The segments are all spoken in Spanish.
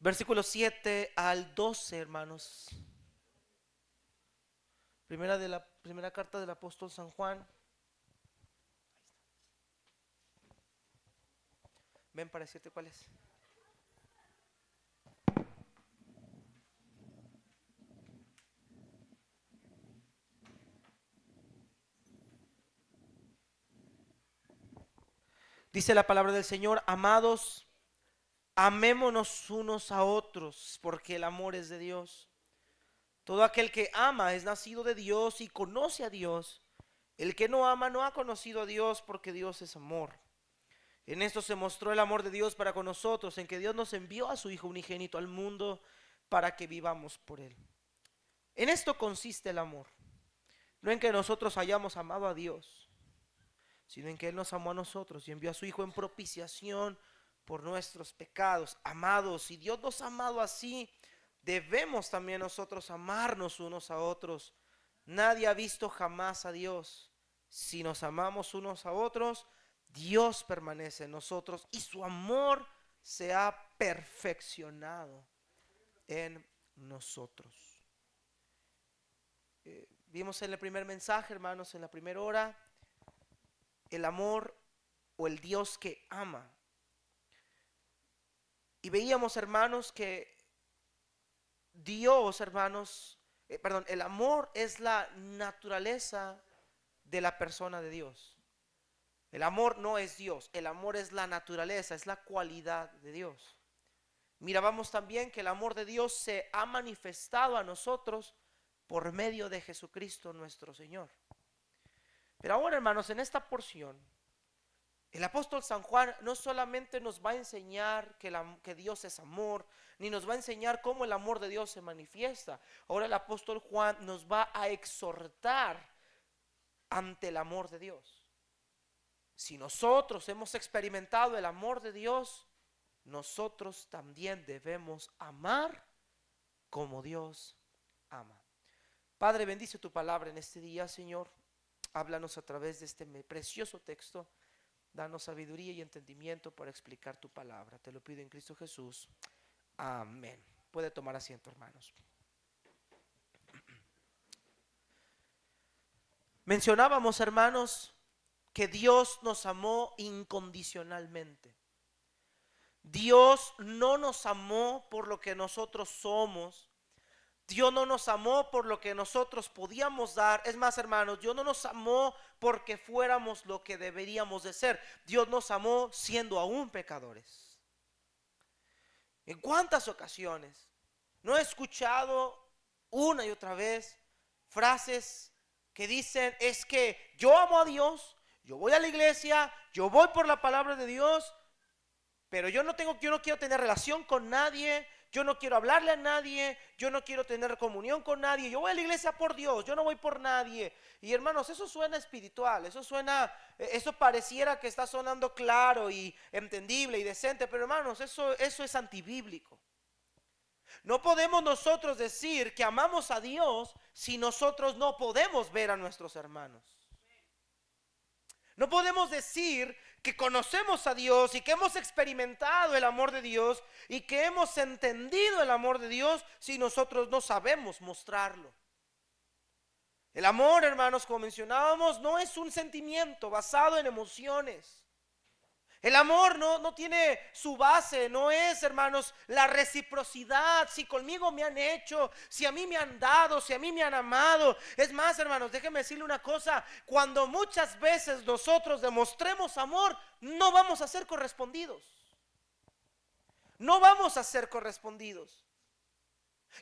Versículos 7 al 12, hermanos. Primera carta del apóstol San Juan. Ven para decirte cuál es. Dice la palabra del Señor: amados, amémonos unos a otros, porque el amor es de Dios. Todo aquel que ama es nacido de Dios y conoce a Dios. El que no ama no ha conocido a Dios, porque Dios es amor. En esto se mostró el amor de Dios para con nosotros, en que Dios nos envió a su Hijo unigénito al mundo para que vivamos por Él. En esto consiste el amor, no en que nosotros hayamos amado a Dios, sino en que Él nos amó a nosotros y envió a su Hijo en propiciación por nuestros pecados. Amados, si Dios nos ha amado así, debemos también nosotros amarnos unos a otros. Nadie ha visto jamás a Dios. Si nos amamos unos a otros, Dios permanece en nosotros y su amor se ha perfeccionado en nosotros. Vimos en el primer mensaje, hermanos, en la primera hora, el amor o el Dios que ama. Y veíamos, hermanos, que Dios, hermanos, el amor es la naturaleza de la persona de Dios. El amor no es Dios, el amor es la naturaleza, es la cualidad de Dios. Mirábamos también que el amor de Dios se ha manifestado a nosotros por medio de Jesucristo nuestro Señor. Pero ahora, hermanos, en esta porción, el apóstol San Juan no solamente nos va a enseñar que Dios es amor, ni nos va a enseñar cómo el amor de Dios se manifiesta. Ahora el apóstol Juan nos va a exhortar ante el amor de Dios. Si nosotros hemos experimentado el amor de Dios, nosotros también debemos amar como Dios ama. Padre, bendice tu palabra en este día, Señor. Háblanos a través de este precioso texto. Danos sabiduría y entendimiento para explicar tu palabra. Te lo pido en Cristo Jesús. Amén. Puede tomar asiento, hermanos. Mencionábamos, hermanos, que Dios nos amó incondicionalmente. Dios no nos amó por lo que nosotros somos. Dios no nos amó por lo que nosotros podíamos dar. Es más, hermanos, Dios no nos amó porque fuéramos lo que deberíamos de ser. Dios nos amó siendo aún pecadores. ¿En cuántas ocasiones no he escuchado una y otra vez frases que dicen: es que yo amo a Dios, yo voy a la iglesia, yo voy por la palabra de Dios, pero yo no quiero tener relación con nadie, yo no quiero hablarle a nadie, yo no quiero tener comunión con nadie, yo voy a la iglesia por Dios, yo no voy por nadie. Y hermanos, eso suena espiritual, eso pareciera que está sonando claro y entendible y decente, pero hermanos, eso es antibíblico. No podemos nosotros decir que amamos a Dios si nosotros no podemos ver a nuestros hermanos. No podemos decir que conocemos a Dios y que hemos experimentado el amor de Dios y que hemos entendido el amor de Dios si nosotros no sabemos mostrarlo. El amor, hermanos, como mencionábamos, no es un sentimiento basado en emociones. El amor no tiene su base, no es, hermanos, la reciprocidad. Si conmigo me han hecho, si a mí me han dado, si a mí me han amado. Es más, hermanos, déjenme decirle una cosa: cuando muchas veces nosotros demostremos amor, no vamos a ser correspondidos. No vamos a ser correspondidos.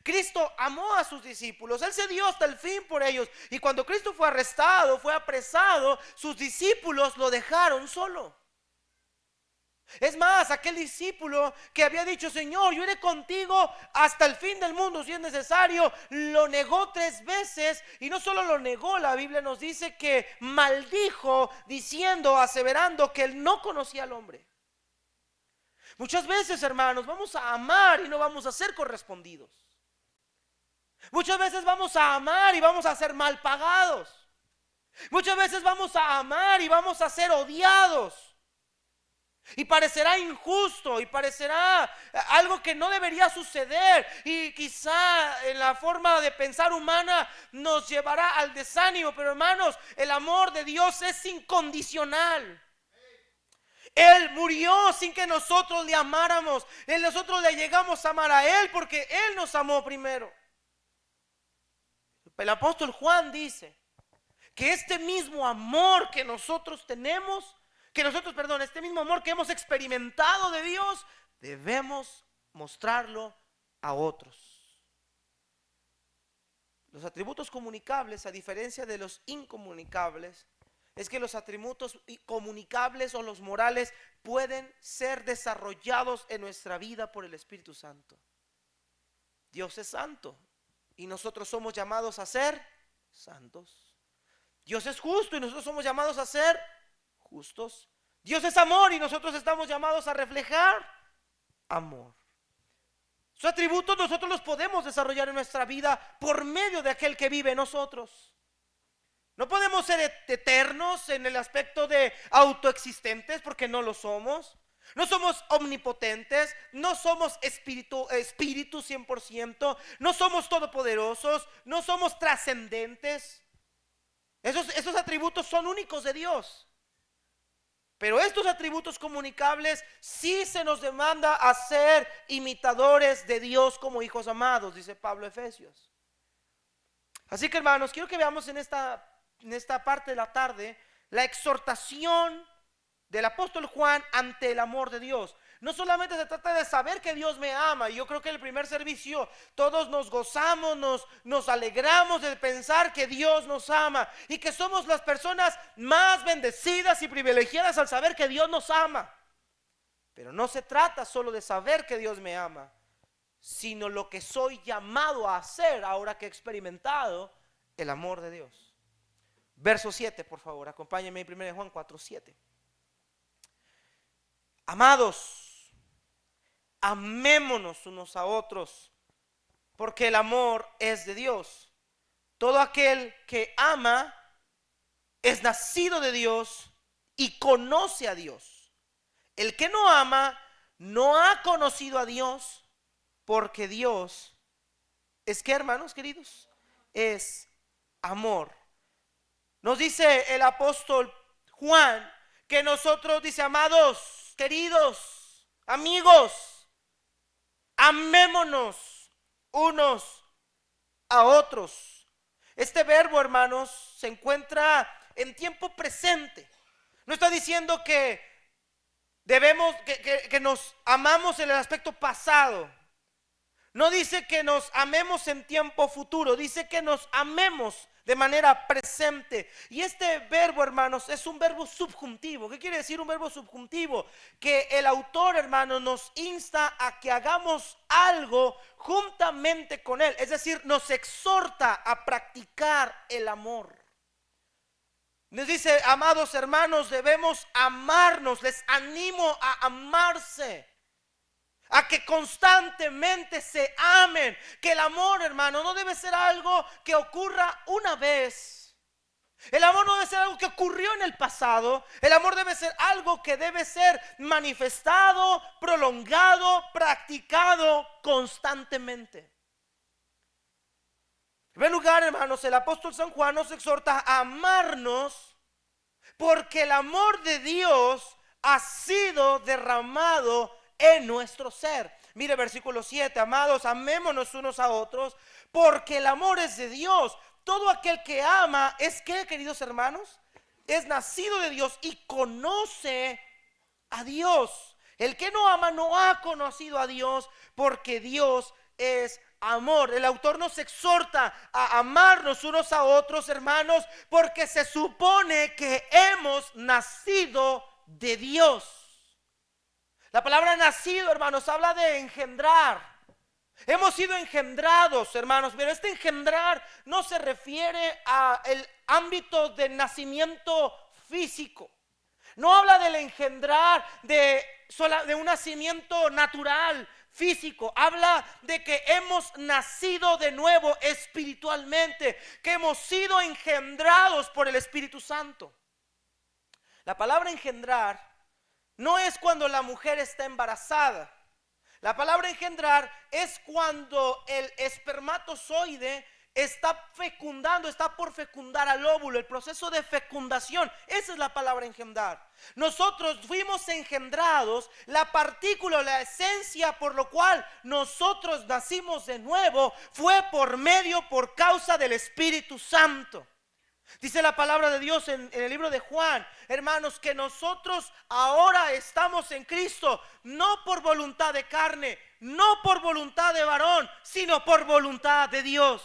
Cristo amó a sus discípulos, Él se dio hasta el fin por ellos. Y cuando Cristo fue arrestado, fue apresado, sus discípulos lo dejaron solo. Es más, aquel discípulo que había dicho: Señor, yo iré contigo hasta el fin del mundo si es necesario, lo negó 3 veces. Y no solo lo negó, la Biblia nos dice que maldijo, diciendo, aseverando que él no conocía al hombre. Muchas veces, hermanos, vamos a amar y no vamos a ser correspondidos. Muchas veces vamos a amar y vamos a ser mal pagados. Muchas veces vamos a amar y vamos a ser odiados. Y parecerá injusto y parecerá algo que no debería suceder. Y quizá en la forma de pensar humana nos llevará al desánimo. Pero hermanos, el amor de Dios es incondicional. Él murió sin que nosotros le amáramos. Nosotros le llegamos a amar a Él porque Él nos amó primero. El apóstol Juan dice que este mismo amor que nosotros tenemos, este mismo amor que hemos experimentado de Dios, debemos mostrarlo a otros. Los atributos comunicables, a diferencia de los incomunicables, es que los atributos comunicables o los morales pueden ser desarrollados en nuestra vida por el Espíritu Santo. Dios es santo y nosotros somos llamados a ser santos. Dios es justo y nosotros somos llamados a ser justos. Dios es amor y nosotros estamos llamados a reflejar amor. Sus atributos nosotros los podemos desarrollar en nuestra vida por medio de aquel que vive en nosotros. No podemos ser eternos en el aspecto de autoexistentes porque no lo somos. No somos omnipotentes, no somos espíritu 100%, no somos todopoderosos, no somos trascendentes. Esos atributos son únicos de Dios. Pero estos atributos comunicables sí se nos demanda a ser imitadores de Dios como hijos amados, dice Pablo a Efesios. Así que hermanos, quiero que veamos en esta parte de la tarde la exhortación del apóstol Juan ante el amor de Dios. No solamente se trata de saber que Dios me ama. Y yo creo que en el primer servicio todos nos gozamos, nos alegramos de pensar que Dios nos ama y que somos las personas más bendecidas y privilegiadas al saber que Dios nos ama. Pero no se trata solo de saber que Dios me ama, sino lo que soy llamado a hacer ahora que he experimentado el amor de Dios. Verso 7, por favor, acompáñenme en 1 Juan 4:7. Amados, amémonos unos a otros, porque el amor es de Dios. Todo aquel que ama es nacido de Dios y conoce a Dios. El que no ama no ha conocido a Dios, porque Dios es, ¿qué, hermanos queridos? Es amor. Nos dice el apóstol Juan que nosotros, dice, amados, queridos, amigos, amémonos unos a otros. Este verbo, hermanos, se encuentra en tiempo presente. No está diciendo que debemos, que nos amamos en el aspecto pasado. No dice que nos amemos en tiempo futuro, dice que nos amemos de manera presente. Y este verbo, hermanos, es un verbo subjuntivo. ¿Qué quiere decir un verbo subjuntivo? Que el autor, hermanos, nos insta a que hagamos algo juntamente con él. Es decir, nos exhorta a practicar el amor. Nos dice, amados hermanos, debemos amarnos. Les animo a amarse, a que constantemente se amen. Que el amor, hermano, no debe ser algo que ocurra una vez. El amor no debe ser algo que ocurrió en el pasado. El amor debe ser algo que debe ser manifestado, prolongado, practicado constantemente. En primer lugar, hermanos, el apóstol San Juan nos exhorta a amarnos porque el amor de Dios ha sido derramado en nuestro ser. Mire versículo 7, amados, amémonos unos a otros, porque el amor es de Dios. Todo aquel que ama es, ¿qué, queridos hermanos? Es nacido de Dios y conoce a Dios. El que no ama no ha conocido a Dios, porque Dios es amor. El autor nos exhorta a amarnos unos a otros, hermanos, porque se supone que hemos nacido de Dios. La palabra nacido, hermanos, habla de engendrar. Hemos sido engendrados, hermanos, pero este engendrar no se refiere al ámbito del nacimiento físico. No habla del engendrar de un nacimiento natural, físico. Habla de que hemos nacido de nuevo espiritualmente, que hemos sido engendrados por el Espíritu Santo. La palabra engendrar no es cuando la mujer está embarazada. La palabra engendrar es cuando el espermatozoide está fecundando, está por fecundar al óvulo, el proceso de fecundación. Esa es la palabra engendrar. Nosotros fuimos engendrados, la partícula, la esencia por lo cual nosotros nacimos de nuevo fue por causa del Espíritu Santo. Dice la palabra de Dios en el libro de Juan, hermanos, que nosotros ahora estamos en Cristo, no por voluntad de carne, no por voluntad de varón, sino por voluntad de Dios.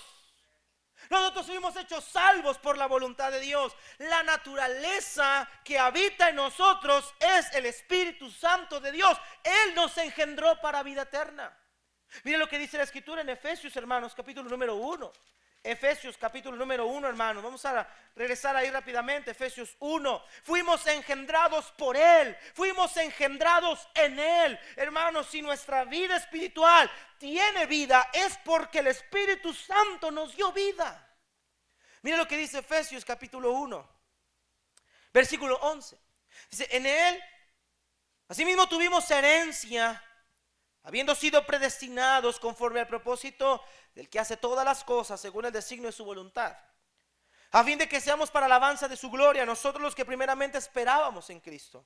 Nosotros fuimos hechos salvos por la voluntad de Dios. La naturaleza que habita en nosotros es el Espíritu Santo de Dios. Él nos engendró para vida eterna. Mire lo que dice la Escritura en Efesios, hermanos, capítulo número 1. Efesios capítulo número 1, hermanos. Vamos a regresar ahí rápidamente. Efesios 1. Fuimos engendrados por Él. Fuimos engendrados en Él. Hermanos, si nuestra vida espiritual tiene vida, es porque el Espíritu Santo nos dio vida. Mire lo que dice Efesios capítulo 1, versículo 11. Dice, en Él asimismo tuvimos herencia, habiendo sido predestinados conforme al propósito del que hace todas las cosas según el designio de su voluntad, a fin de que seamos para alabanza de su gloria, nosotros los que primeramente esperábamos en Cristo.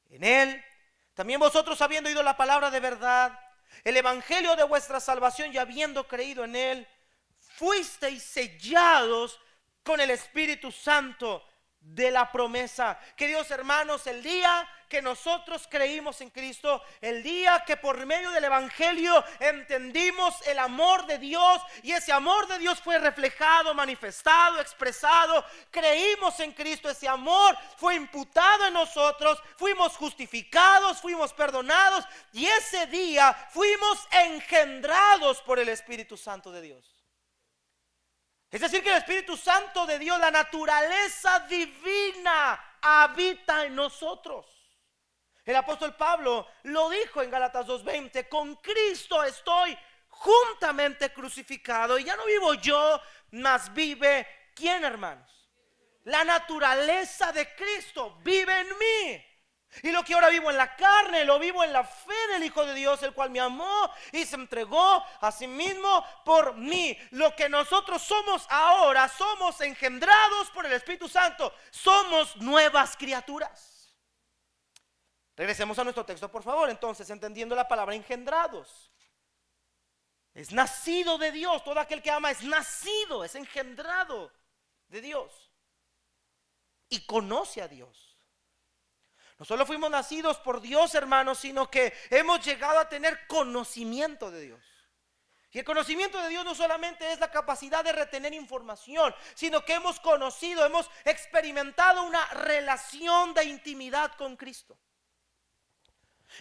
En Él también vosotros, habiendo oído la palabra de verdad, el evangelio de vuestra salvación, y habiendo creído en Él, fuisteis sellados con el Espíritu Santo de la promesa. Queridos hermanos, el día que nosotros creímos en Cristo, el día que por medio del evangelio entendimos el amor de Dios, y ese amor de Dios fue reflejado, manifestado, expresado, creímos en Cristo, ese amor fue imputado en nosotros, fuimos justificados, fuimos perdonados, y ese día fuimos engendrados por el Espíritu Santo de Dios. Es decir, que el Espíritu Santo de Dios, la naturaleza divina, habita en nosotros. El apóstol Pablo lo dijo en Gálatas 2:20: con Cristo estoy juntamente crucificado, y ya no vivo yo, mas vive ¿quién, hermanos? La naturaleza de Cristo vive en mí. Y lo que ahora vivo en la carne, lo vivo en la fe del Hijo de Dios, el cual me amó y se entregó a sí mismo por mí. Lo que nosotros somos ahora, somos engendrados por el Espíritu Santo, somos nuevas criaturas. Regresemos a nuestro texto, por favor. Entonces, entendiendo la palabra engendrados, es nacido de Dios. Todo aquel que ama es nacido, es engendrado de Dios y conoce a Dios. No solo fuimos nacidos por Dios, hermanos, sino que hemos llegado a tener conocimiento de Dios. Y el conocimiento de Dios no solamente es la capacidad de retener información, sino que hemos conocido, hemos experimentado una relación de intimidad con Cristo.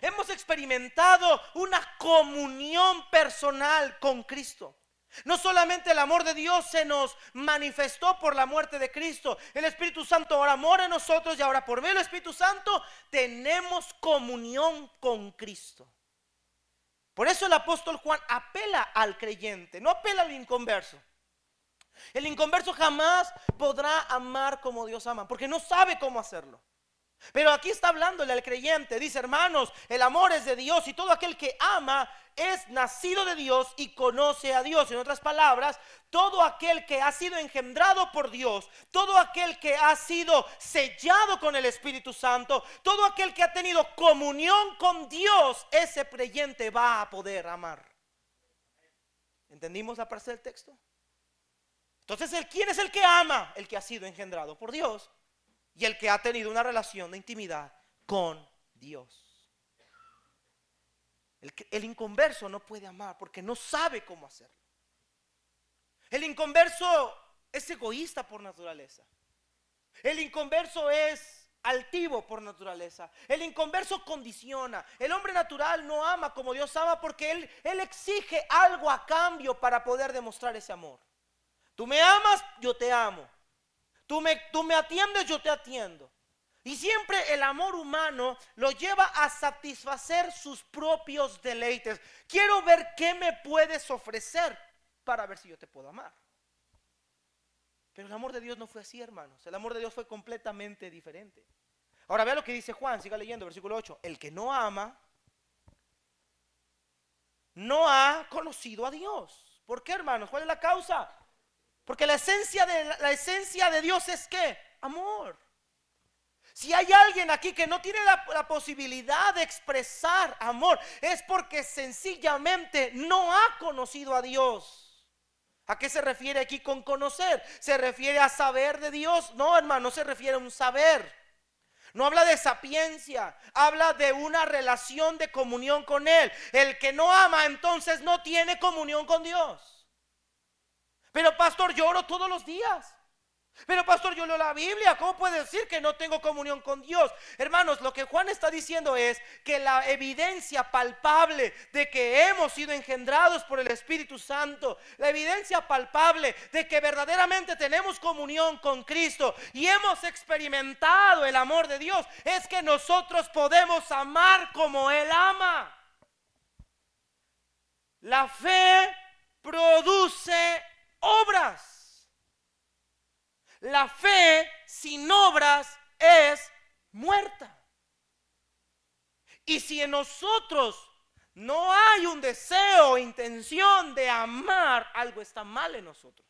Hemos experimentado una comunión personal con Cristo. No solamente el amor de Dios se nos manifestó por la muerte de Cristo, el Espíritu Santo ahora mora en nosotros, y ahora por medio del Espíritu Santo tenemos comunión con Cristo. Por eso el apóstol Juan apela al creyente, no apela al inconverso. El inconverso jamás podrá amar como Dios ama, porque no sabe cómo hacerlo. Pero aquí está hablándole al creyente. Dice: hermanos, el amor es de Dios, y todo aquel que ama es nacido de Dios y conoce a Dios. En otras palabras, todo aquel que ha sido engendrado por Dios, todo aquel que ha sido sellado con el Espíritu Santo, todo aquel que ha tenido comunión con Dios, ese creyente va a poder amar. ¿Entendimos la parte del texto? Entonces, ¿quién es el que ama? El que ha sido engendrado por Dios y el que ha tenido una relación de intimidad con Dios. El inconverso no puede amar porque no sabe cómo hacerlo. El inconverso es egoísta por naturaleza. El inconverso es altivo por naturaleza. El inconverso condiciona. El hombre natural no ama como Dios ama, porque él exige algo a cambio para poder demostrar ese amor. Tú me amas, yo te amo. Tú me atiendes, yo te atiendo. Y siempre el amor humano lo lleva a satisfacer sus propios deleites. Quiero ver qué me puedes ofrecer para ver si yo te puedo amar. Pero el amor de Dios no fue así, hermanos. El amor de Dios fue completamente diferente. Ahora vea lo que dice Juan, siga leyendo, versículo 8. El que no ama, no ha conocido a Dios. ¿Por qué, hermanos? ¿Cuál es la causa? Porque la esencia de Dios es ¿qué? Amor. Si hay alguien aquí que no tiene la posibilidad de expresar amor, es porque sencillamente no ha conocido a Dios. ¿A qué se refiere aquí con conocer? ¿Se refiere a saber de Dios? No, hermano, no se refiere a un saber. No habla de sapiencia, habla de una relación de comunión con Él. El que no ama entonces no tiene comunión con Dios. Pero pastor, yo oro todos los días. Pero pastor, yo leo la Biblia. ¿Cómo puede decir que no tengo comunión con Dios? Hermanos, lo que Juan está diciendo es que la evidencia palpable de que hemos sido engendrados por el Espíritu Santo, la evidencia palpable de que verdaderamente tenemos comunión con Cristo y hemos experimentado el amor de Dios, es que nosotros podemos amar como Él ama. La fe produce obras. La fe sin obras es muerta. Y si en nosotros no hay un deseo o intención de amar, algo está mal en nosotros.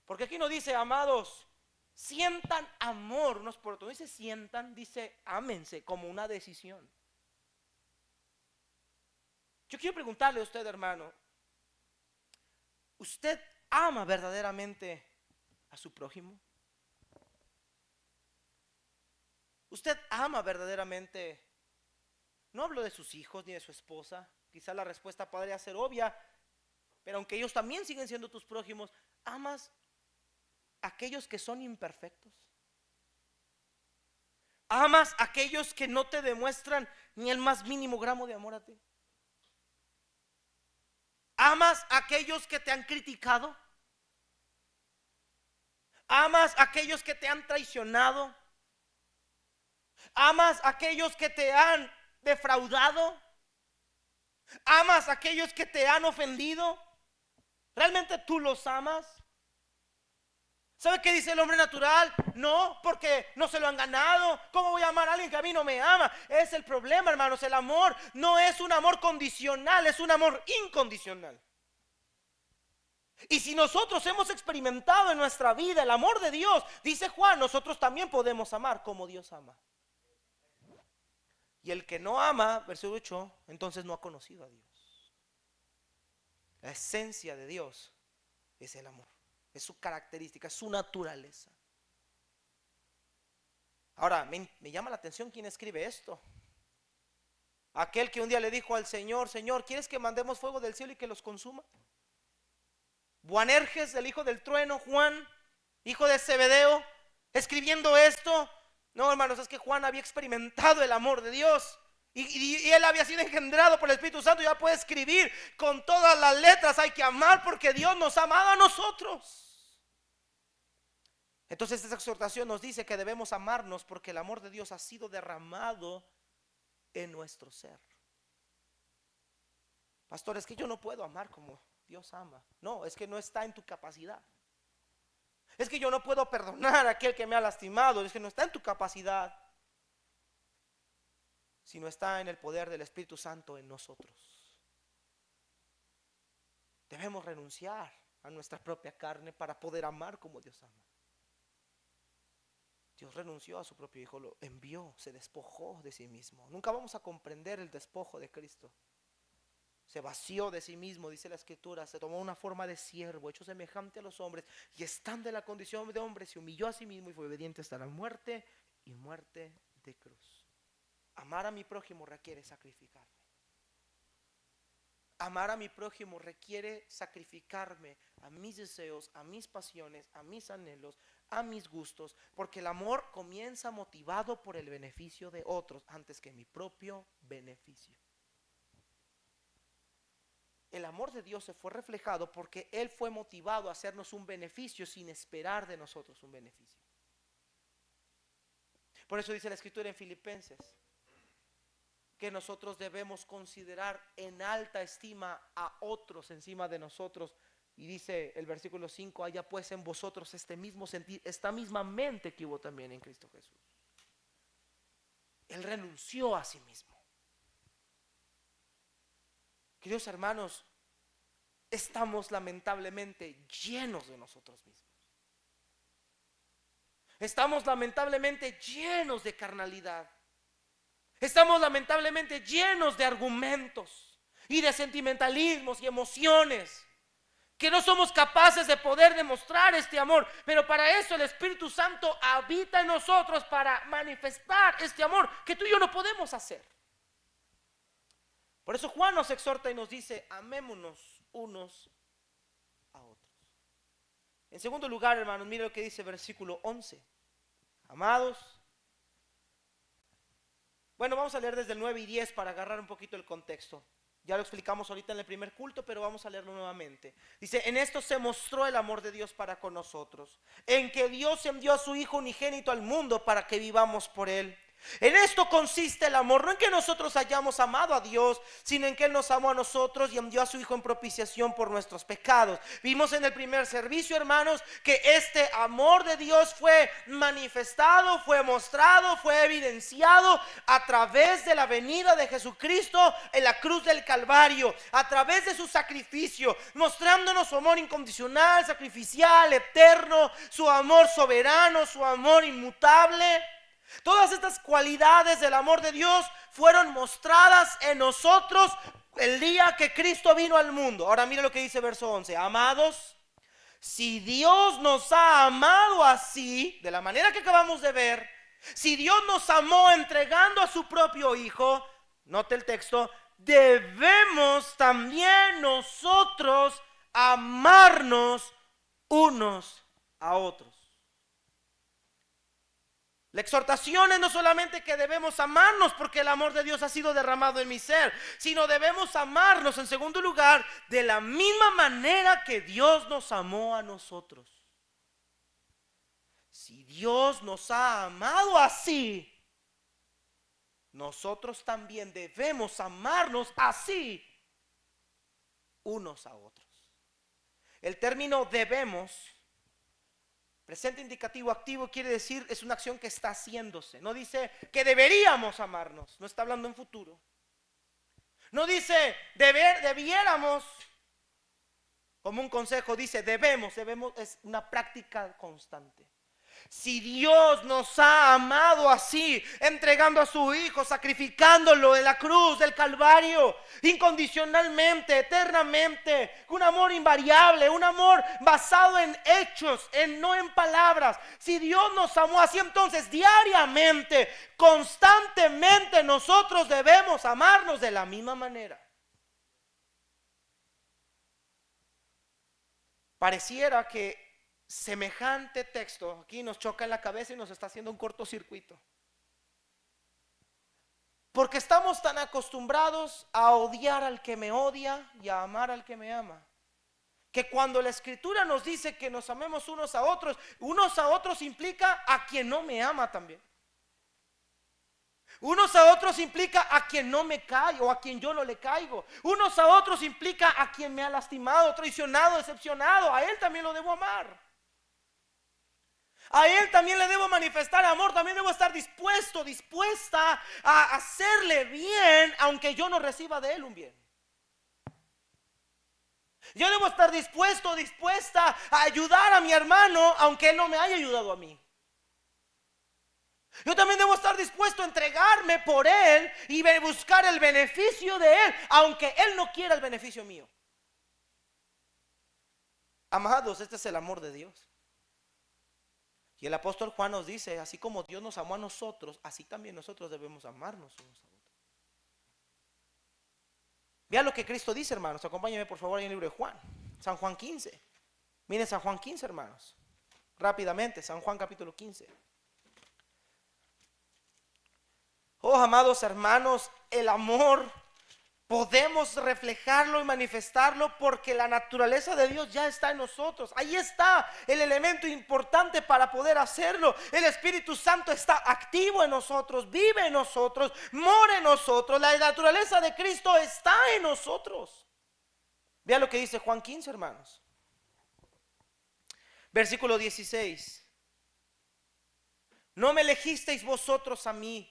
Porque aquí no dice, amados, sientan amor unos por otros. No dice sientan, dice ámense como una decisión. Yo quiero preguntarle a usted, hermano, ¿usted ama verdaderamente a su prójimo? ¿Usted ama verdaderamente? No hablo de sus hijos ni de su esposa. Quizá la respuesta podría ser obvia, pero aunque ellos también siguen siendo tus prójimos, ¿amas a aquellos que son imperfectos? ¿Amas a aquellos que no te demuestran ni el más mínimo gramo de amor a ti? ¿Amas a aquellos que te han criticado? ¿Amas a aquellos que te han traicionado? ¿Amas a aquellos que te han defraudado? ¿Amas a aquellos que te han ofendido? ¿Realmente tú los amas? ¿Sabe qué dice el hombre natural? No, porque no se lo han ganado. ¿Cómo voy a amar a alguien que a mí no me ama? Es el problema, hermanos. El amor no es un amor condicional, es un amor incondicional. Y si nosotros hemos experimentado en nuestra vida el amor de Dios, dice Juan, nosotros también podemos amar como Dios ama. Y el que no ama, versículo 8, entonces no ha conocido a Dios. La esencia de Dios es el amor, es su característica, es su naturaleza. Ahora, me llama la atención quién escribe esto. Aquel que un día le dijo al Señor, Señor, ¿quieres que mandemos fuego del cielo y que los consuma? Boanerges, el hijo del trueno, Juan, hijo de Zebedeo, escribiendo esto. No, hermanos, es que Juan había experimentado el amor de Dios y él había sido engendrado por el Espíritu Santo. Ya puede escribir con todas las letras, hay que amar porque Dios nos ha amado a nosotros. Entonces esta exhortación nos dice que debemos amarnos porque el amor de Dios ha sido derramado en nuestro ser. Pastor, es que yo no puedo amar como Dios ama. No, es que no está en tu capacidad. Es que yo no puedo perdonar a aquel que me ha lastimado. Es que no está en tu capacidad, sino está en el poder del Espíritu Santo en nosotros. Debemos renunciar a nuestra propia carne para poder amar como Dios ama. Dios renunció a su propio Hijo, lo envió, se despojó de sí mismo. Nunca vamos a comprender el despojo de Cristo. Se vació de sí mismo, dice la Escritura, se tomó una forma de siervo, hecho semejante a los hombres, y estando en la condición de hombre, se humilló a sí mismo y fue obediente hasta la muerte y muerte de cruz. Amar a mi prójimo requiere sacrificarme. Amar a mi prójimo requiere sacrificarme a mis deseos, a mis pasiones, a mis anhelos, a mis gustos, porque el amor comienza motivado por el beneficio de otros antes que mi propio beneficio. El amor de Dios se fue reflejado porque Él fue motivado a hacernos un beneficio sin esperar de nosotros un beneficio. Por eso dice la Escritura en Filipenses que nosotros debemos considerar en alta estima a otros encima de nosotros. Y dice el versículo 5, haya pues en vosotros este mismo sentir, esta misma mente que hubo también en Cristo Jesús. Él renunció a sí mismo. Queridos hermanos, estamos lamentablemente llenos de nosotros mismos. Estamos lamentablemente llenos de carnalidad. Estamos lamentablemente llenos de argumentos y de sentimentalismos y emociones, que no somos capaces de poder demostrar este amor. Pero para eso el Espíritu Santo habita en nosotros, para manifestar este amor que tú y yo no podemos hacer. Por eso Juan nos exhorta y nos dice: amémonos unos a otros. En segundo lugar, hermanos, mire lo que dice versículo 11. Amados. Bueno, vamos a leer desde el 9 y 10 para agarrar un poquito el contexto. Ya lo explicamos ahorita en el primer culto, pero vamos a leerlo nuevamente. Dice: en esto se mostró el amor de Dios para con nosotros, en que Dios envió a su Hijo unigénito al mundo para que vivamos por Él. En esto consiste el amor, no en que nosotros hayamos amado a Dios, sino en que Él nos amó a nosotros y envió a su Hijo en propiciación por nuestros pecados. Vimos en el primer servicio, hermanos, que este amor de Dios fue manifestado, fue mostrado, fue evidenciado a través de la venida de Jesucristo en la cruz del Calvario, a través de su sacrificio, mostrándonos su amor incondicional, sacrificial, eterno, su amor soberano, su amor inmutable. Todas estas cualidades del amor de Dios fueron mostradas en nosotros el día que Cristo vino al mundo. Ahora mire lo que dice verso 11. Amados, si Dios nos ha amado así, de la manera que acabamos de ver, si Dios nos amó entregando a su propio Hijo, note el texto, debemos también nosotros amarnos unos a otros. La exhortación es no solamente que debemos amarnos porque el amor de Dios ha sido derramado en mi ser, sino debemos amarnos, en segundo lugar, de la misma manera que Dios nos amó a nosotros. Si Dios nos ha amado así, nosotros también debemos amarnos así unos a otros. El término debemos, presente indicativo activo, quiere decir es una acción que está haciéndose. No dice que deberíamos amarnos, no está hablando en futuro. No dice debiéramos como un consejo, dice debemos es una práctica constante. Si Dios nos ha amado así, entregando a su Hijo, sacrificándolo en la cruz del Calvario, incondicionalmente, eternamente, un amor invariable, un amor basado en hechos, no en palabras. Si Dios nos amó así, entonces diariamente, constantemente nosotros debemos amarnos de la misma manera. Pareciera que semejante texto aquí nos choca en la cabeza y nos está haciendo un cortocircuito, porque estamos tan acostumbrados a odiar al que me odia y a amar al que me ama, que cuando la Escritura nos dice que nos amemos unos a otros implica a quien no me ama también. Unos a otros implica a quien no me cae o a quien yo no le caigo. Unos a otros implica a quien me ha lastimado, traicionado, decepcionado. A él también lo debo amar. A Él también le debo manifestar amor. También debo estar dispuesta a hacerle bien, aunque yo no reciba de Él un bien. Yo debo estar dispuesta a ayudar a mi hermano, aunque Él no me haya ayudado a mí. Yo también debo estar dispuesto a entregarme por Él y buscar el beneficio de Él, aunque Él no quiera el beneficio mío. Amados, este es el amor de Dios. Y el apóstol Juan nos dice, así como Dios nos amó a nosotros, así también nosotros debemos amarnos unos a otros. Vean lo que Cristo dice, hermanos. Acompáñenme por favor en el libro de Juan, San Juan 15. Miren San Juan 15, hermanos. Rápidamente, San Juan capítulo 15. Oh, amados hermanos, el amor podemos reflejarlo y manifestarlo porque la naturaleza de Dios ya está en nosotros. Ahí está el elemento importante para poder hacerlo. El Espíritu Santo está activo en nosotros, vive en nosotros, mora en nosotros. La naturaleza de Cristo está en nosotros. Vean lo que dice Juan 15, hermanos. Versículo 16. No me elegisteis vosotros a mí,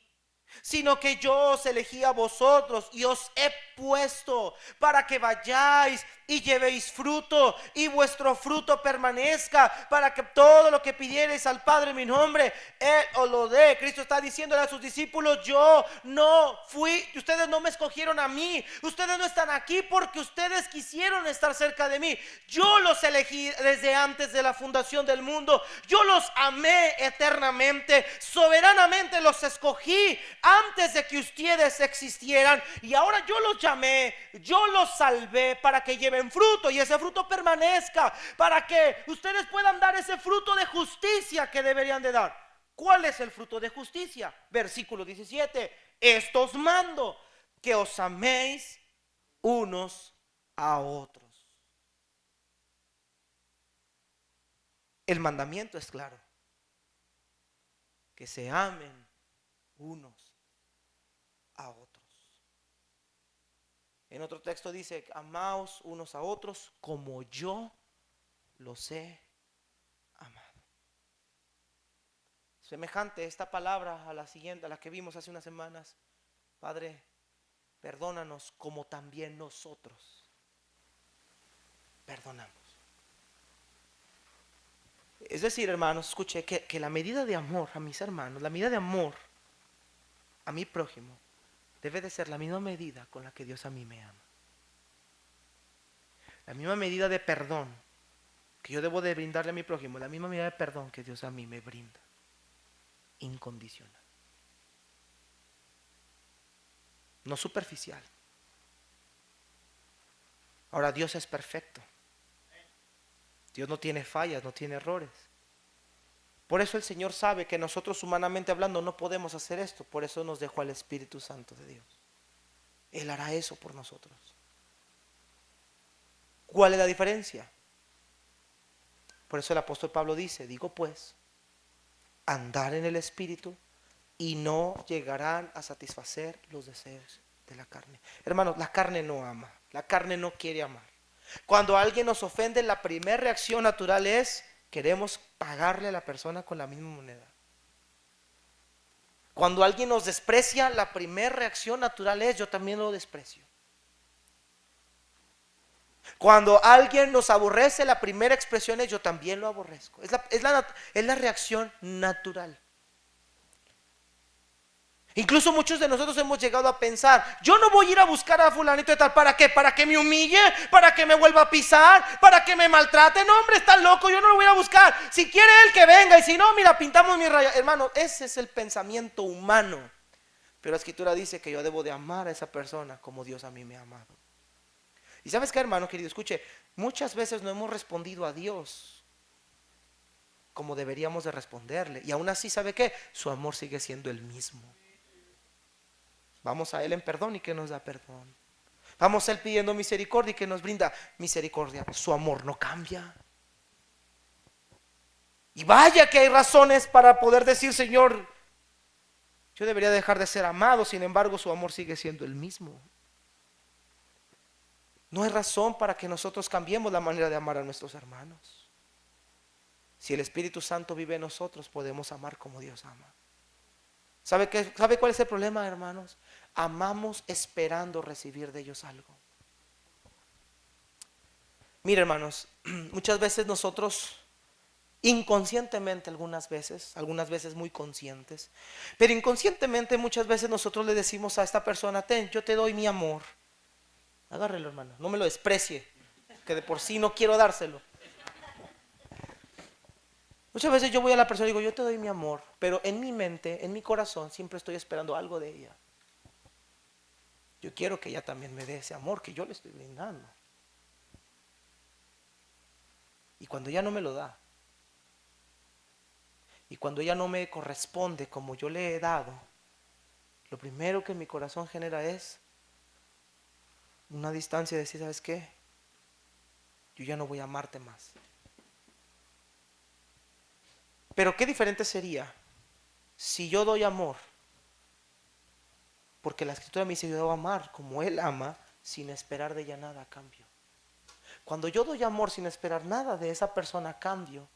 sino que yo os elegí a vosotros y os he puesto para que vayáis y llevéis fruto y vuestro fruto permanezca, para que todo lo que pidiereis al Padre en mi nombre, Él os lo dé. Cristo está diciéndole a sus discípulos: yo no fui, ustedes no me escogieron a mí, ustedes no están aquí porque ustedes quisieron estar cerca de mí. Yo los elegí desde antes de la fundación del mundo, yo los amé eternamente, soberanamente los escogí antes de que ustedes existieran, y ahora yo los llamé, yo los salvé para que lleven fruto y ese fruto permanezca, para que ustedes puedan dar ese fruto de justicia que deberían de dar. ¿Cuál es el fruto de justicia? Versículo 17: estos mando, que os améis unos a otros. El mandamiento es claro: que se amen unos a otros. En otro texto dice: amaos unos a otros como yo los he amado. Semejante esta palabra a la siguiente, a la que vimos hace unas semanas: Padre, perdónanos como también nosotros perdonamos. Es decir, hermanos, escuche que la medida de amor a mis hermanos, la medida de amor a mi prójimo, debe de ser la misma medida con la que Dios a mí me ama. La misma medida de perdón que yo debo de brindarle a mi prójimo, la misma medida de perdón que Dios a mí me brinda. Incondicional. No superficial. Ahora, Dios es perfecto. Dios no tiene fallas, no tiene errores. Por eso el Señor sabe que nosotros, humanamente hablando, no podemos hacer esto. Por eso nos dejó al Espíritu Santo de Dios. Él hará eso por nosotros. ¿Cuál es la diferencia? Por eso el apóstol Pablo dice: digo pues, andar en el Espíritu y no llegarán a satisfacer los deseos de la carne. Hermanos, la carne no ama, la carne no quiere amar. Cuando alguien nos ofende, la primera reacción natural es: queremos pagarle a la persona con la misma moneda. Cuando alguien nos desprecia, la primera reacción natural es: yo también lo desprecio. Cuando alguien nos aborrece, la primera expresión es: yo también lo aborrezco. Es la reacción natural. Incluso muchos de nosotros hemos llegado a pensar: yo no voy a ir a buscar a fulanito de tal. ¿Para qué? ¿Para que me humille? ¿Para que me vuelva a pisar? ¿Para que me maltrate? No, hombre, está loco, yo no lo voy a buscar. Si quiere él, que venga, y si no, mira, pintamos mi raya. Hermano, ese es el pensamiento humano. Pero la Escritura dice que yo debo de amar a esa persona como Dios a mí me ha amado. Y ¿sabes qué, hermano querido? Escuche, muchas veces no hemos respondido a Dios como deberíamos de responderle, y aún así, ¿sabe qué? Su amor sigue siendo el mismo. Vamos a Él en perdón y que nos da perdón. Vamos a Él pidiendo misericordia y que nos brinda misericordia. Su amor no cambia. Y vaya que hay razones para poder decir: Señor, yo debería dejar de ser amado. Sin embargo, su amor sigue siendo el mismo. No hay razón para que nosotros cambiemos la manera de amar a nuestros hermanos. Si el Espíritu Santo vive en nosotros, podemos amar como Dios ama. ¿Sabe cuál es el problema, hermanos? Amamos esperando recibir de ellos algo. Mire, hermanos, muchas veces nosotros inconscientemente, algunas veces muy conscientes, pero inconscientemente muchas veces nosotros le decimos a esta persona: ten, yo te doy mi amor. Agárrelo, hermano, no me lo desprecie, que de por sí no quiero dárselo. Muchas veces yo voy a la persona y digo: yo te doy mi amor, pero en mi mente, en mi corazón, siempre estoy esperando algo de ella. Yo quiero que ella también me dé ese amor que yo le estoy brindando. Y cuando ella no me lo da, y cuando ella no me corresponde como yo le he dado, lo primero que en mi corazón genera es una distancia de decir: ¿sabes qué? Yo ya no voy a amarte más. Pero qué diferente sería si yo doy amor, porque la Escritura me dice: yo debo amar como Él ama, sin esperar de ella nada a cambio. Cuando yo doy amor sin esperar nada de esa persona a cambio,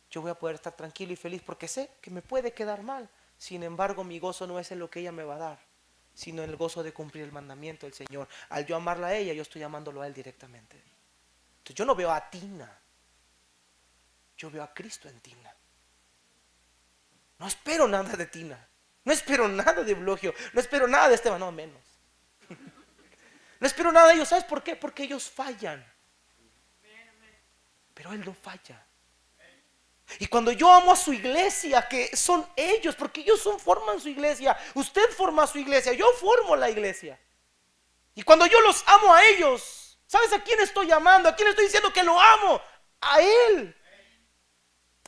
yo voy a poder estar tranquilo y feliz, porque sé que me puede quedar mal, Sin embargo, mi gozo no es en lo que ella me va a dar, sino en el gozo de cumplir el mandamiento del Señor. Al yo amarla a ella, yo estoy amándolo a Él directamente. Entonces yo no veo a Tina, yo veo a Cristo en Tina. No espero nada de Tina, no espero nada de Eulogio, no espero nada de Esteban, no menos. No espero nada de ellos. ¿Sabes por qué? Porque ellos fallan, pero Él no falla. Y cuando yo amo a su iglesia, que son ellos, porque ellos forman su iglesia, usted forma su iglesia, yo formo la iglesia. Y cuando yo los amo a ellos, ¿sabes a quién estoy amando? ¿A quién estoy diciendo que lo amo? A Él.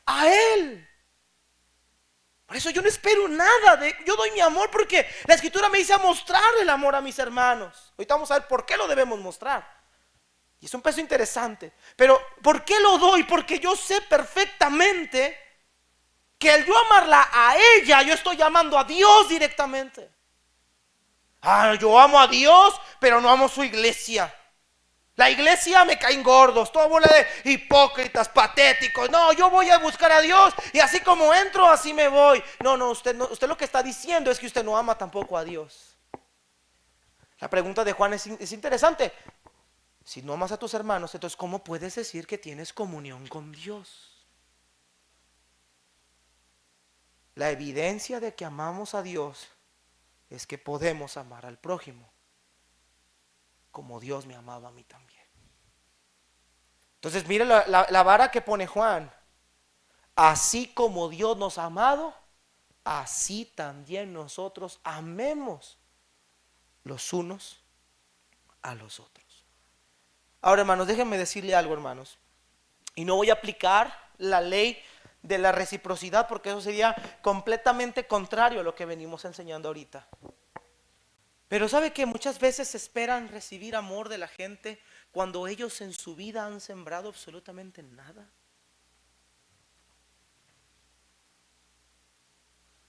A Él. Por eso yo no espero nada yo doy mi amor porque la Escritura me dice a mostrar el amor a mis hermanos. Ahorita vamos a ver por qué lo debemos mostrar. Y es un peso interesante. Pero ¿por qué lo doy? Porque yo sé perfectamente que al yo amarla a ella, yo estoy amando a Dios directamente. Yo amo a Dios, pero no amo su iglesia. La iglesia me caen gordos, toda bola de hipócritas, patéticos. No, yo voy a buscar a Dios y así como entro, así me voy. No, usted lo que está diciendo es que usted no ama tampoco a Dios. La pregunta de Juan es interesante. Si no amas a tus hermanos, entonces ¿cómo puedes decir que tienes comunión con Dios? La evidencia de que amamos a Dios es que podemos amar al prójimo como Dios me amaba a mí también. Entonces mire la vara que pone Juan. Así como Dios nos ha amado, así también nosotros amemos los unos a los otros. Ahora, hermanos, déjenme decirle algo, hermanos. Y no voy a aplicar la ley de la reciprocidad porque eso sería completamente contrario a lo que venimos enseñando ahorita. Pero ¿sabe que muchas veces esperan recibir amor de la gente cuando ellos en su vida han sembrado absolutamente nada?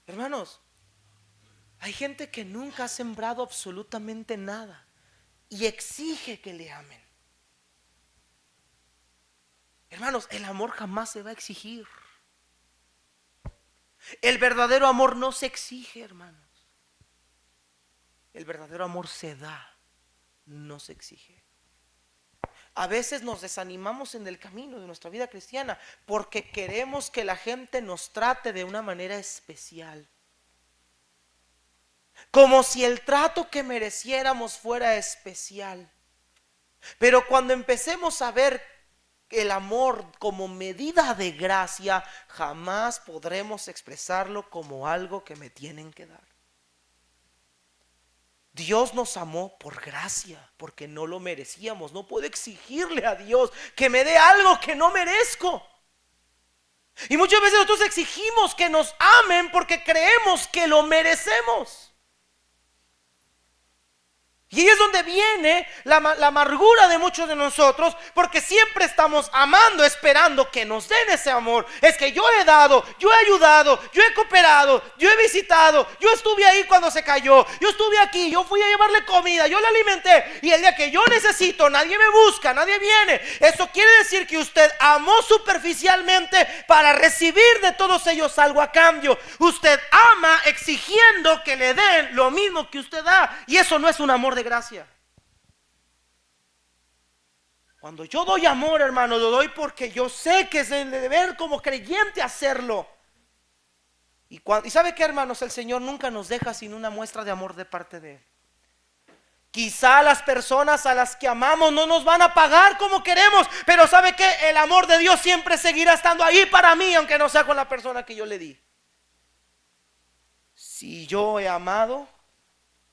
Hermanos, hay gente que nunca ha sembrado absolutamente nada y exige que le amen. Hermanos, el amor jamás se va a exigir. El verdadero amor no se exige, hermanos. El verdadero amor se da, no se exige. A veces nos desanimamos en el camino de nuestra vida cristiana porque queremos que la gente nos trate de una manera especial. Como si el trato que mereciéramos fuera especial. Pero cuando empecemos a ver el amor como medida de gracia, jamás podremos expresarlo como algo que me tienen que dar. Dios nos amó por gracia, porque no lo merecíamos. No puedo exigirle a Dios que me dé algo que no merezco. Y muchas veces nosotros exigimos que nos amen porque creemos que lo merecemos. Y ahí es donde viene la amargura de muchos de nosotros, porque siempre estamos amando, esperando que nos den ese amor. Es que yo he dado, yo he ayudado, yo he cooperado, yo he visitado, yo estuve ahí cuando se cayó, yo estuve aquí, yo fui a llevarle comida, yo le alimenté. Y el día que yo necesito, nadie me busca, nadie viene. Eso quiere decir que usted amó superficialmente para recibir de todos ellos algo a cambio. Usted ama exigiendo que le den lo mismo que usted da, y eso no es un amor de gracia. Cuando yo doy amor, hermano, lo doy porque yo sé que es el deber como creyente hacerlo. Y ¿sabe qué, hermanos? El Señor nunca nos deja sin una muestra de amor de parte de Él. Quizá las personas a las que amamos no nos van a pagar como queremos, pero ¿sabe qué? El amor de Dios siempre seguirá estando ahí para mí, aunque no sea con la persona que yo le di. Si yo he amado,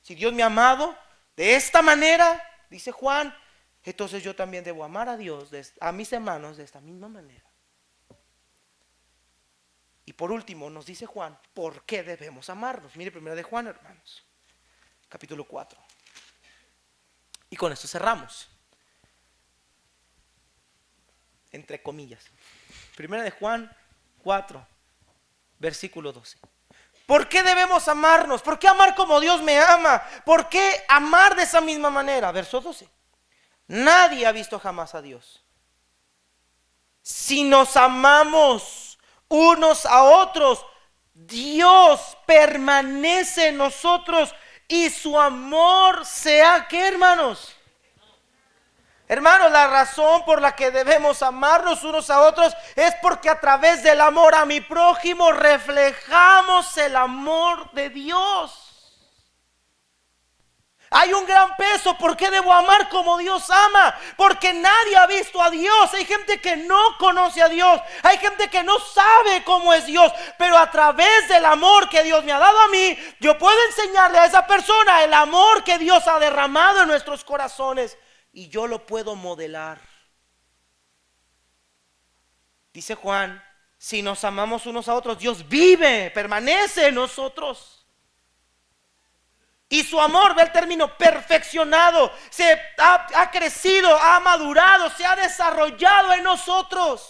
si Dios me ha amado de esta manera, dice Juan, entonces yo también debo amar a Dios, a mis hermanos de esta misma manera. Y por último nos dice Juan, ¿por qué debemos amarnos? Mire, primera de Juan, hermanos, capítulo 4. Y con esto cerramos, entre comillas. Primera de Juan 4, versículo 12. ¿Por qué debemos amarnos? ¿Por qué amar como Dios me ama? ¿Por qué amar de esa misma manera? Verso 12. Nadie ha visto jamás a Dios. Si nos amamos unos a otros, Dios permanece en nosotros y su amor sea, ¿qué, hermanos? Hermanos, la razón por la que debemos amarnos unos a otros es porque a través del amor a mi prójimo reflejamos el amor de Dios. Hay un gran peso. ¿Por qué debo amar como Dios ama? Porque nadie ha visto a Dios. Hay gente que no conoce a Dios. Hay gente que no sabe cómo es Dios. Pero a través del amor que Dios me ha dado a mí, yo puedo enseñarle a esa persona el amor que Dios ha derramado en nuestros corazones. Y yo lo puedo modelar. Dice Juan, si nos amamos unos a otros, Dios vive, permanece en nosotros. Y su amor, ve el término, perfeccionado, se ha crecido, ha madurado, se ha desarrollado en nosotros.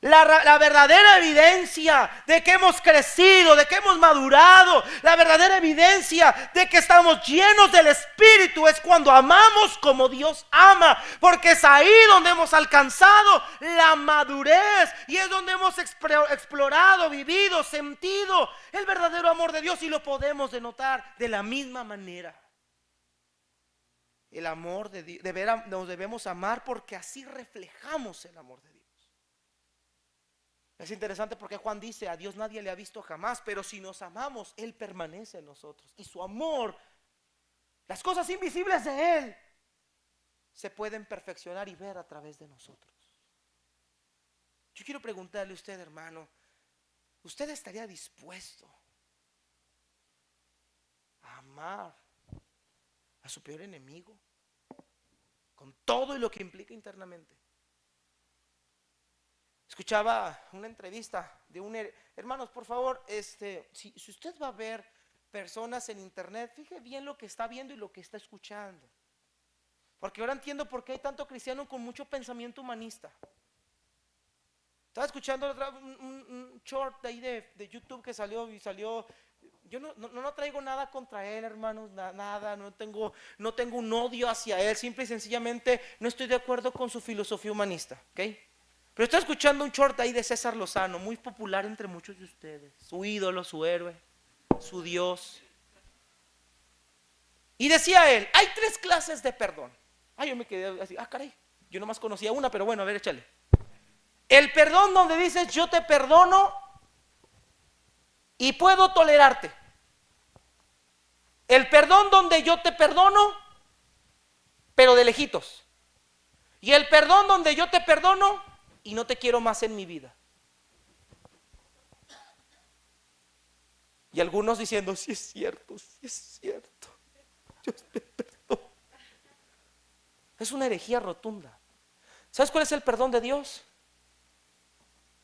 La verdadera evidencia de que hemos crecido, de que hemos madurado, la verdadera evidencia de que estamos llenos del Espíritu es cuando amamos como Dios ama, porque es ahí donde hemos alcanzado la madurez y es donde hemos explorado, vivido, sentido el verdadero amor de Dios, y lo podemos denotar de la misma manera. El amor de Dios, nos debemos amar porque así reflejamos el amor de Dios. Es interesante porque Juan dice, a Dios nadie le ha visto jamás, pero si nos amamos, Él permanece en nosotros. Y su amor, las cosas invisibles de Él, se pueden perfeccionar y ver a través de nosotros. Yo quiero preguntarle a usted, hermano, ¿usted estaría dispuesto a amar a su peor enemigo? Con todo y lo que implica internamente. Escuchaba una entrevista de un hermanos, por favor, si usted va a ver personas en internet, fíjese bien lo que está viendo y lo que está escuchando. Porque ahora entiendo por qué hay tanto cristiano con mucho pensamiento humanista. Estaba escuchando un short de ahí de YouTube que salió. Yo no traigo nada contra él, hermanos, nada, no tengo un odio hacia él, simple y sencillamente no estoy de acuerdo con su filosofía humanista, ¿ok? Pero estoy escuchando un short ahí de César Lozano, muy popular entre muchos de ustedes, su ídolo, su héroe, su Dios. Y decía él, hay 3 clases de perdón. Yo me quedé así, caray, yo nomás conocía una, pero bueno, a ver, échale. El perdón donde dices, yo te perdono y puedo tolerarte. El perdón donde yo te perdono, pero de lejitos. Y el perdón donde yo te perdono y no te quiero más en mi vida. Y algunos diciendo, sí es cierto, Dios me perdona. Es una herejía rotunda. ¿Sabes cuál es el perdón de Dios?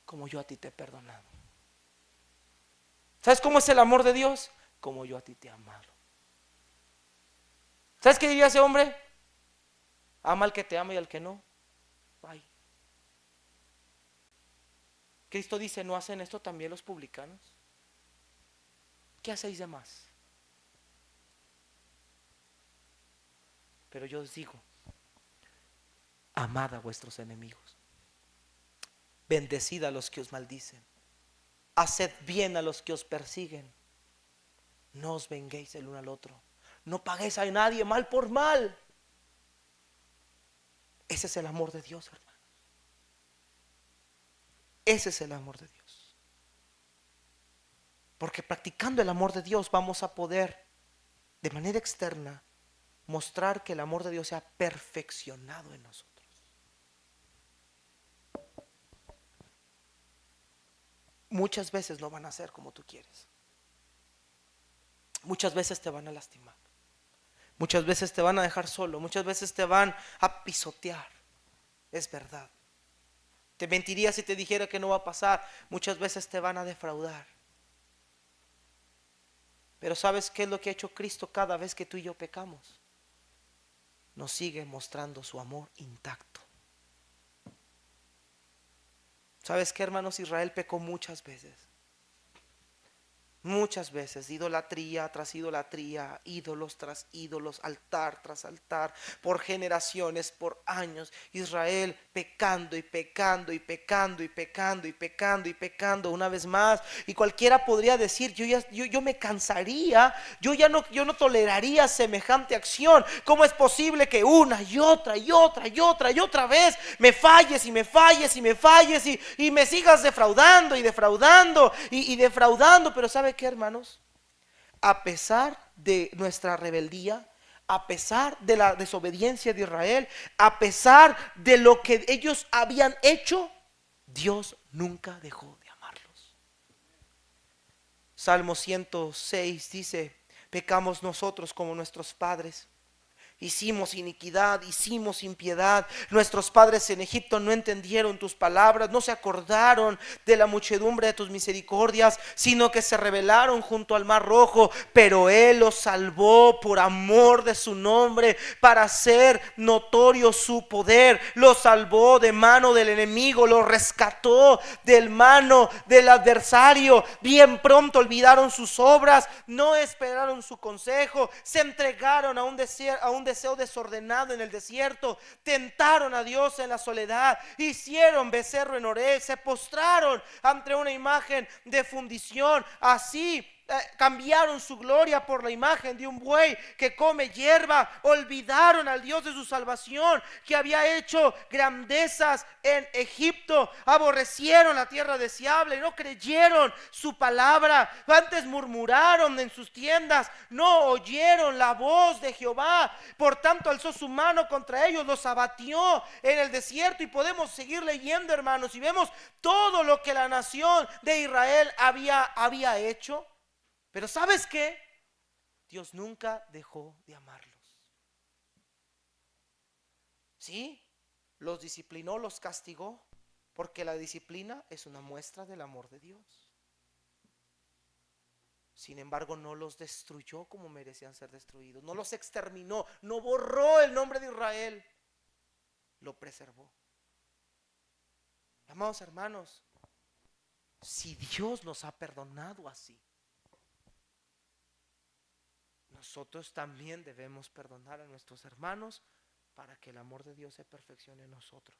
Como yo a ti te he perdonado. ¿Sabes cómo es el amor de Dios? Como yo a ti te he amado. ¿Sabes qué diría ese hombre? Ama al que te ama y al que no. Bye. Cristo dice, ¿no hacen esto también los publicanos? ¿Qué hacéis de más? Pero yo os digo, amad a vuestros enemigos, bendecid a los que os maldicen, haced bien a los que os persiguen, no os venguéis el uno al otro, no paguéis a nadie mal por mal. Ese es el amor de Dios, hermano. Ese es el amor de Dios. Porque practicando el amor de Dios vamos a poder de manera externa mostrar que el amor de Dios se ha perfeccionado en nosotros. Muchas veces no van a ser como tú quieres. Muchas veces te van a lastimar. Muchas veces te van a dejar solo. Muchas veces te van a pisotear. Es verdad. Te mentiría si te dijera que no va a pasar. Muchas veces te van a defraudar. Pero ¿sabes qué es lo que ha hecho Cristo cada vez que tú y yo pecamos? Nos sigue mostrando su amor intacto. ¿Sabes qué, hermanos? Israel pecó muchas veces. Muchas veces, idolatría tras idolatría, ídolos tras ídolos, altar tras altar, por generaciones, por años, Israel pecando y pecando y pecando y pecando y pecando y pecando una vez más. Y cualquiera podría decir, yo me cansaría, yo no toleraría semejante acción. ¿Cómo es posible que una y otra y otra y otra y otra vez me falles y me falles y me falles y me sigas defraudando y defraudando y defraudando? Pero ¿sabe qué, hermanos? A pesar de nuestra rebeldía, a pesar de la desobediencia de Israel, a pesar de lo que ellos habían hecho, Dios nunca dejó de amarlos. Salmo 106 dice: pecamos nosotros como nuestros padres. Hicimos iniquidad, hicimos impiedad. Nuestros padres en Egipto no entendieron tus palabras, no se acordaron de la muchedumbre de tus misericordias, sino que se rebelaron junto al mar rojo. Pero Él los salvó por amor de su nombre, para hacer notorio su poder. Los salvó de mano del enemigo, los rescató del mano del adversario. Bien pronto olvidaron sus obras, no esperaron su consejo, se entregaron a un deseo desordenado en el desierto, tentaron a Dios en la soledad, hicieron becerro en Horeb, se postraron ante una imagen de fundición. Así cambiaron su gloria por la imagen de un buey que come hierba. Olvidaron al Dios de su salvación, que había hecho grandezas en Egipto. Aborrecieron la tierra deseable, no creyeron su palabra. Antes murmuraron en sus tiendas, no oyeron la voz de Jehová. Por tanto alzó su mano contra ellos, los abatió en el desierto. Y podemos seguir leyendo, hermanos, y vemos todo lo que la nación de Israel había hecho. Pero ¿sabes qué? Dios nunca dejó de amarlos. Sí, los disciplinó, los castigó, porque la disciplina es una muestra del amor de Dios. Sin embargo, no los destruyó como merecían ser destruidos, no los exterminó, no borró el nombre de Israel, lo preservó. Amados hermanos, si Dios nos ha perdonado así, nosotros también debemos perdonar a nuestros hermanos, para que el amor de Dios se perfeccione en nosotros.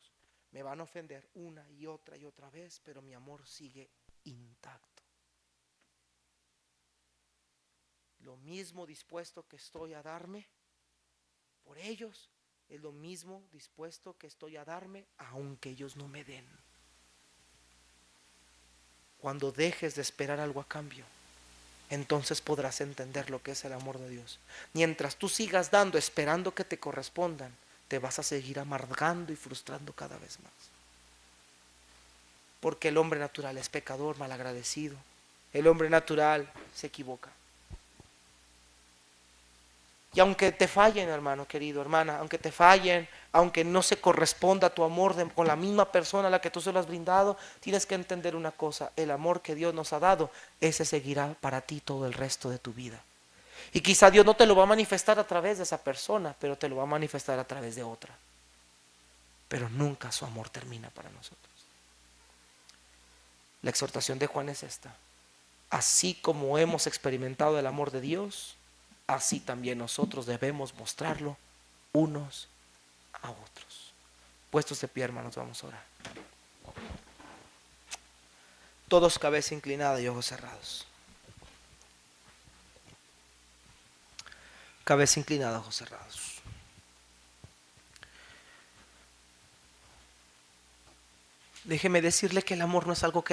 Me van a ofender una y otra vez, pero mi amor sigue intacto. Lo mismo dispuesto que estoy a darme por ellos, es lo mismo dispuesto que estoy a darme aunque ellos no me den. Cuando dejes de esperar algo a cambio, entonces podrás entender lo que es el amor de Dios. Mientras tú sigas dando, esperando que te correspondan, te vas a seguir amargando y frustrando cada vez más. Porque el hombre natural es pecador, malagradecido. El hombre natural se equivoca. Y aunque te fallen, hermano querido, hermana, aunque te fallen, aunque no se corresponda tu amor con la misma persona a la que tú se lo has brindado, tienes que entender una cosa: el amor que Dios nos ha dado, ese seguirá para ti todo el resto de tu vida. Y quizá Dios no te lo va a manifestar a través de esa persona, pero te lo va a manifestar a través de otra. Pero nunca su amor termina para nosotros. La exhortación de Juan es esta: así como hemos experimentado el amor de Dios, así también nosotros debemos mostrarlo unos a otros. Puestos de pie, hermanos, vamos a orar. Todos cabeza inclinada y ojos cerrados. Cabeza inclinada, ojos cerrados. Déjeme decirle que el amor no es algo que le